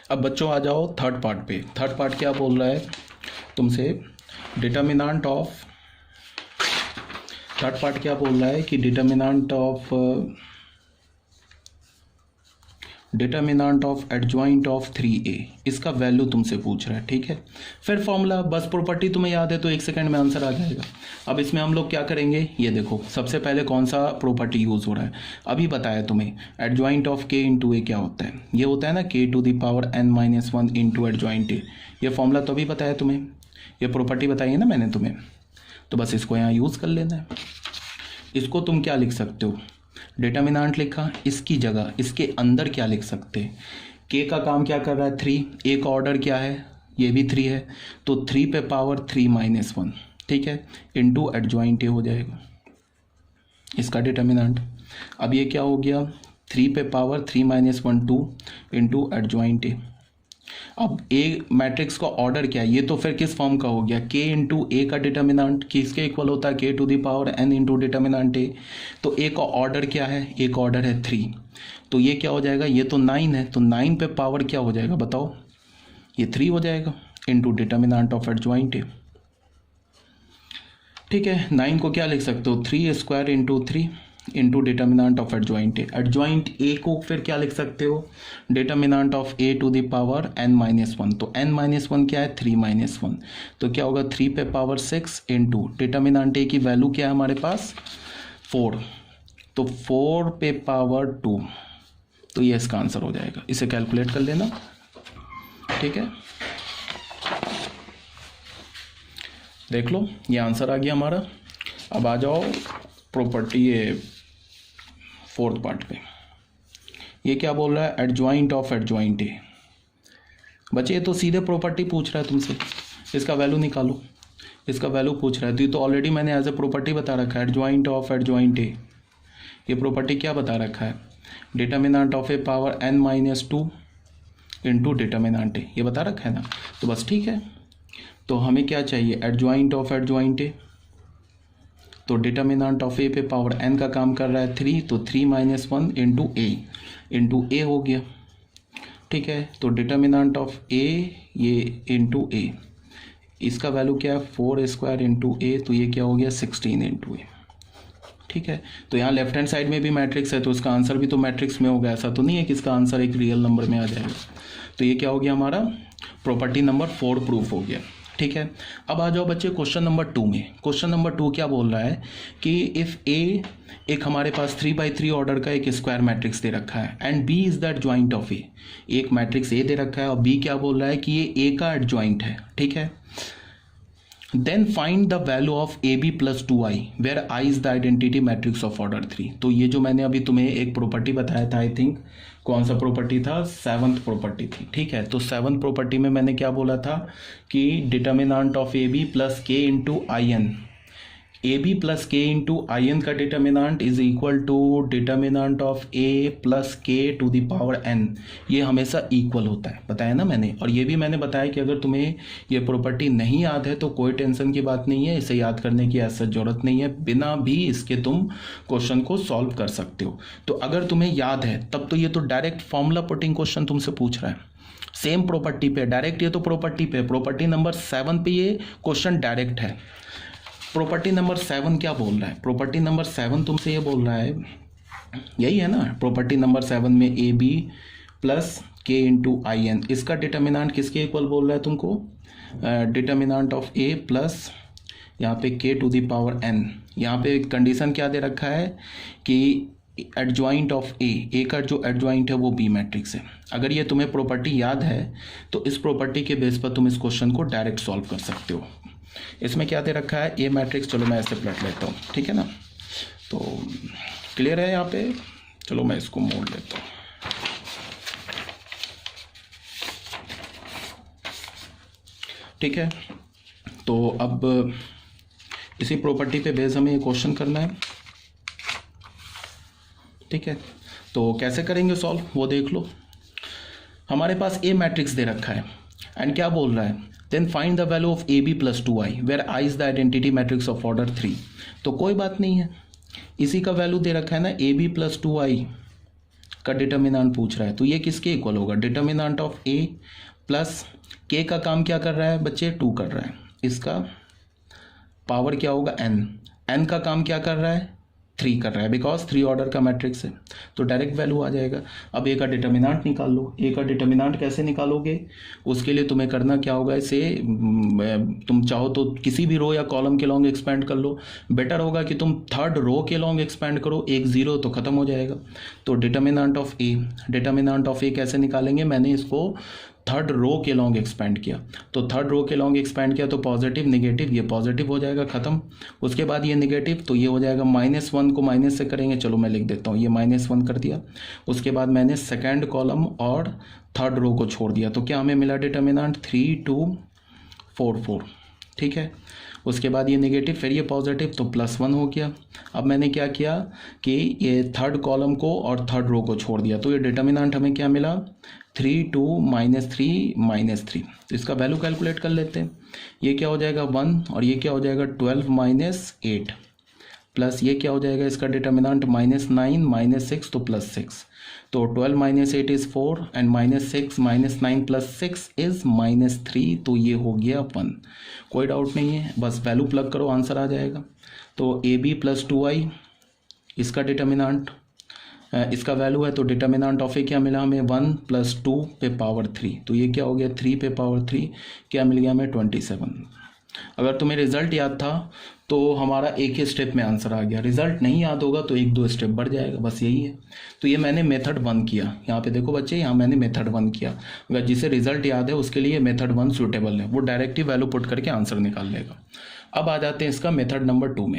अब बच्चों आ जाओ थर्ड पार्ट पे। थर्ड पार्ट क्या बोल रहा है तुमसे, डिटर्मिनेंट ऑफ, थर्ड पार्ट क्या बोल रहा है कि determinant of adjoint of 3a, इसका वैल्यू तुमसे पूछ रहा है। ठीक है, फिर फॉर्मूला, बस प्रॉपर्टी तुम्हें याद है तो 1 सेकंड में आंसर आ जाएगा। अब इसमें हम लोग क्या करेंगे, ये देखो सबसे पहले कौन सा प्रॉपर्टी यूज़ हो रहा है, अभी बताया तुम्हें। एडजॉइंट ऑफ k इंटू ए क्या होता है, ये होता है ना k⁻n−1 इंटू एडजॉइंट ए। ये फॉर्मूला तो अभी बताया तुम्हें, ये प्रॉपर्टी बताई है ना मैंने तुम्हें, तो बस इसको यहाँ यूज़ कर लेना है। इसको तुम क्या लिख सकते हो, डिटर्मिनेंट लिखा, इसकी जगह इसके अंदर क्या लिख सकते हैं, के का काम क्या कर रहा है 3, ए का ऑर्डर क्या है, ये भी 3 है, तो 3 पे पावर 3-1, ठीक है, इंटू एडजॉइंट ए हो जाएगा इसका डिटर्मिनेंट। अब ये क्या हो गया, 3 पे पावर 3-1 2 इंटू एडजॉइंट ए। अब ए मैट्रिक्स का ऑर्डर क्या है, ये तो फिर किस फॉर्म का हो गया, के इंटू ए का डिटर्मिनेंट किसके इक्वल होता है, k⁻n इंटू डिटर्मिनेंट ए। तो ए का ऑर्डर क्या है, ए का ऑर्डर है 3, तो ये क्या हो जाएगा, ये तो 9 है, तो 9 पे पावर क्या हो जाएगा बताओ, ये 3 हो जाएगा into determinant of adjoint A. ठीक है, 9 को क्या लिख सकते हो, 3² into 3 into determinant of adjoint A. Adjoint A को फिर क्या लिख सकते हो, डिटर्मिनेंट ऑफ a⁻n-1, तो n-1 क्या है 3-1, तो क्या होगा 3 पे पावर 6 इंटू डिटर्मिनेंट ए की वैल्यू क्या है हमारे पास 4, तो 4 पे पावर 2, तो ये इसका आंसर हो जाएगा। इसे कैलकुलेट कर लेना। ठीक है, देख लो ये आंसर आ गया हमारा। अब आ जाओ प्रॉपर्टी ये फोर्थ पार्ट पे। ये क्या बोल रहा है, एडजॉइंट ऑफ एडजॉइंट ए। बच्चे ये तो सीधे प्रॉपर्टी पूछ रहा है तुमसे, इसका वैल्यू निकालो, इसका वैल्यू पूछ रहा है, तो ये तो ऑलरेडी मैंने एज ए प्रॉपर्टी बता रखा है, एडजॉइंट ऑफ एडजॉइंट ए। ये प्रॉपर्टी क्या बता रखा है, determinant of A power n-2 into determinant A, ये बता रखा है ना, तो बस ठीक है। तो हमें क्या चाहिए, एडजॉइंट ऑफ एडजॉइंट ए, तो डिटर्मिनेंट ऑफ ए पे पावर n का काम कर रहा है 3, तो 3-1 इंटू ए हो गया। ठीक है, तो डिटर्मिनेंट ऑफ ए ये इंटू ए, इसका वैल्यू क्या है 4² इंटू ए, तो ये क्या हो गया 16 इंटू ए। ठीक है, तो यहाँ लेफ्ट हैंड साइड में भी मैट्रिक्स है, तो इसका आंसर भी तो मैट्रिक्स में होगा, ऐसा तो नहीं है कि इसका आंसर एक रियल नंबर में आ जाएगा। तो ये क्या हो गया हमारा, प्रॉपर्टी नंबर 4 प्रूफ हो गया। ठीक है, अब आ जाओ बच्चे क्वेश्चन नंबर 2 में। क्वेश्चन नंबर 2 क्या बोल रहा है कि इफ़ ए एक हमारे पास 3x3 ऑर्डर का एक स्क्वायर मैट्रिक्स दे रखा है and B is the adjoint of A, एक मैट्रिक्स ए दे रखा है और बी क्या बोल रहा है कि ये ए का एडजॉइंट है। ठीक है, then find the value of A B plus 2i where I is the identity matrix of order 3। तो ये जो मैंने अभी तुम्हें एक प्रॉपर्टी बताया था, आई थिंक कौन सा प्रॉपर्टी था, 7th प्रॉपर्टी थी। ठीक है, तो 7th प्रॉपर्टी में मैंने क्या बोला था कि determinant of A B plus K into I N, A B plus K into I N का determinant is equal to determinant of A plus K to the power N, ये हमेशा equal होता है, बताया ना मैंने। और ये भी मैंने बताया कि अगर तुम्हें ये प्रॉपर्टी नहीं याद है तो कोई टेंशन की बात नहीं है, इसे याद करने की ऐसा जरूरत नहीं है, बिना भी इसके तुम क्वेश्चन को सॉल्व कर सकते हो। तो अगर तुम्हें याद है तब तो ये तो डायरेक्ट फॉर्मूला पुटिंग क्वेश्चन तुमसे पूछ रहा है, सेम प्रॉपर्टी पे डायरेक्ट, ये तो प्रॉपर्टी पे, प्रॉपर्टी नंबर 7 पे ये क्वेश्चन डायरेक्ट है। प्रॉपर्टी नंबर 7 क्या बोल रहा है, प्रॉपर्टी नंबर 7 तुमसे ये बोल रहा है, यही है ना, प्रॉपर्टी नंबर 7 में ए B plus K into I N, इसका डिटर्मिनेंट किसके इक्वल बोल रहा है तुमको, डिटर्मिनेंट ऑफ ए प्लस यहाँ पे के टू द पावर एन। यहाँ पे कंडीशन क्या दे रखा है कि एडजॉइंट ऑफ ए का जो एडजॉइंट है वो बी मैट्रिक्स है। अगर ये तुम्हें प्रॉपर्टी याद है तो इस प्रॉपर्टी के बेस पर तुम इस क्वेश्चन को डायरेक्ट सॉल्व कर सकते हो। इसमें क्या दे रखा है, ए मैट्रिक्स, चलो मैं ऐसे प्लट लेता हूँ, ठीक है ना, तो क्लियर है यहाँ पे, चलो मैं इसको मोड़ लेता हूँ। ठीक है, तो अब इसी प्रॉपर्टी पे बेस हमें ये क्वेश्चन करना है। ठीक है, तो कैसे करेंगे सॉल्व वो देख लो। हमारे पास ए मैट्रिक्स दे रखा है एंड क्या बोल रहा है, then find the value of A B plus 2i where I is the identity matrix of order 3। तो कोई बात नहीं है, इसी का वैल्यू दे रखा है ना, ए बी प्लस 2i का डिटर्मिनेंट पूछ रहा है, तो ये किसके इक्वल होगा, डिटर्मिनेंट ऑफ ए प्लस के का काम क्या कर रहा है बच्चे, 2 कर रहा है, इसका पावर क्या होगा n, n का काम क्या कर रहा है 3 कर रहा है, बिकॉज 3 ऑर्डर का मैट्रिक्स है, तो डायरेक्ट वैल्यू आ जाएगा। अब ए का डिटर्मिनेंट निकाल लो। ए का डिटर्मिनेंट कैसे निकालोगे, उसके लिए तुम्हें करना क्या होगा, इसे तुम चाहो तो किसी भी रो या कॉलम के लॉन्ग एक्सपेंड कर लो, बेटर होगा कि तुम थर्ड रो के लॉन्ग एक्सपेंड करो, 1 0 तो खत्म हो जाएगा। तो डिटर्मिनेंट ऑफ ए कैसे निकालेंगे, मैंने इसको थर्ड रो के लॉन्ग एक्सपेंड किया, तो थर्ड रो के लॉन्ग एक्सपेंड किया तो पॉजिटिव नेगेटिव, ये पॉजिटिव हो जाएगा खत्म। उसके बाद ये नेगेटिव, तो ये हो जाएगा -1 को माइनस से करेंगे, चलो मैं लिख देता हूँ, ये -1 कर दिया। उसके बाद मैंने सेकेंड कॉलम और थर्ड रो को छोड़ दिया, तो क्या हमें मिला डिटर्मिनेंट 3 2 4 4, ठीक है। उसके बाद ये नेगेटिव, फिर ये पॉजिटिव, तो +1 हो गया। अब मैंने क्या किया कि ये थर्ड कॉलम को और थर्ड रो को छोड़ दिया, तो ये डिटर्मिनेंट हमें क्या मिला 3 2 -3 -3। तो इसका वैल्यू कैलकुलेट कर लेते हैं, ये क्या हो जाएगा 1 और ये क्या हो जाएगा 12 - 8 प्लस ये क्या हो जाएगा इसका डिटर्मिनेंट -9 -6 तो +6, तो 12 - 8 इज़ 4 एंड -6 -9 +6 इज़ -3, तो ये हो गया 1। कोई डाउट नहीं है, बस वैल्यू प्लग करो आंसर आ जाएगा। तो AB + 2I इसका डिटर्मिनेंट, इसका वैल्यू है, तो डिटर्मिनेंट ऑफ ए क्या मिला हमें 1 + 2 पे पावर 3, तो ये क्या हो गया 3 पे पावर 3, क्या मिल गया हमें 27। अगर तुम्हें रिजल्ट याद था तो हमारा एक ही स्टेप में आंसर आ गया, रिजल्ट नहीं याद होगा तो 1 2 स्टेप बढ़ जाएगा, बस यही है। तो ये मैंने मेथड 1 किया, यहाँ पे देखो बच्चे, यहाँ मैंने मेथड 1 किया। अगर जिसे रिजल्ट याद है उसके लिए मेथड 1 सूटेबल है, वो डायरेक्टली वैल्यू पुट करके आंसर निकाल लेगा। अब आ जाते हैं इसका मेथड नंबर 2 में।